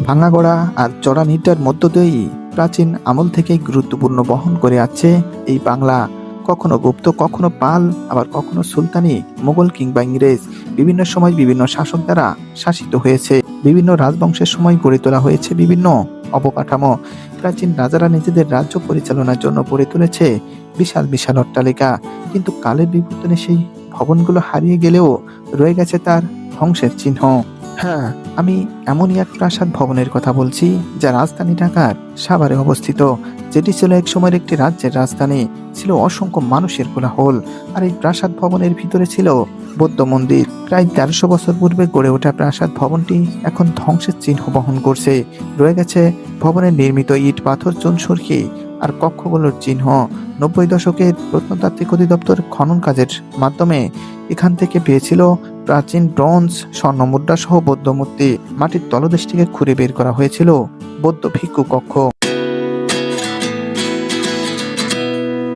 ভাঙাগড়া আর চড়ানিটার মধ্য দিয়েই প্রাচীন আমল থেকেই গুরুত্বপূর্ণ বহন করে আছে এই বাংলা। কখনো গুপ্ত, কখনো পাল, আবার কখনো সুলতানি, মোগল কিংবা ইংরেজ, বিভিন্ন সময় বিভিন্ন শাসক দ্বারা শাসিত হয়েছে। বিভিন্ন রাজবংশের সময় গড়ে তোলা হয়েছে বিভিন্ন অবকাঠামো। প্রাচীন রাজারা নিজেদের রাজ্য পরিচালনার জন্য গড়ে তুলেছে বিশাল বিশাল অট্টালিকা, কিন্তু কালের বিবর্তনে সেই ভবনগুলো হারিয়ে গেলেও রয়ে গেছে তার ধ্বংসের চিহ্ন। হ্যাঁ, আমি এমনই এক প্রাসাদ ভবনের কথা বলছি যা রাজধানী ঢাকার সাভারে অবস্থিত, যেটি ছিল এক সময়ের একটি রাজ্যের রাজধানী। ছিল অসংখ্য মানুষের কোলাহল, আর এই প্রাসাদ ভবনের ভিতরে ছিল বৌদ্ধ মন্দির। প্রায় ১৩০০ বছর পূর্বে গড়ে ওঠা প্রাসাদ ভবনটি এখন ধ্বংসের চিহ্ন বহন করছে। রয়ে গেছে ভবনের নির্মিত ইট, পাথর, চুন সুরকি আর কক্ষগুলোর চিহ্ন। ৯০ দশকের প্রত্নতাত্ত্বিক অধিদপ্তর খনন কাজের মাধ্যমে এখান থেকে পেয়েছিল প্রাচীন ব্রোঞ্জ, স্বর্ণমুদ্রা সহ বৌদ্ধ মূর্তি। মাটির তলদেশ থেকে খুঁড়ে বের করা হয়েছিল বৌদ্ধ ভিক্ষু কক্ষ।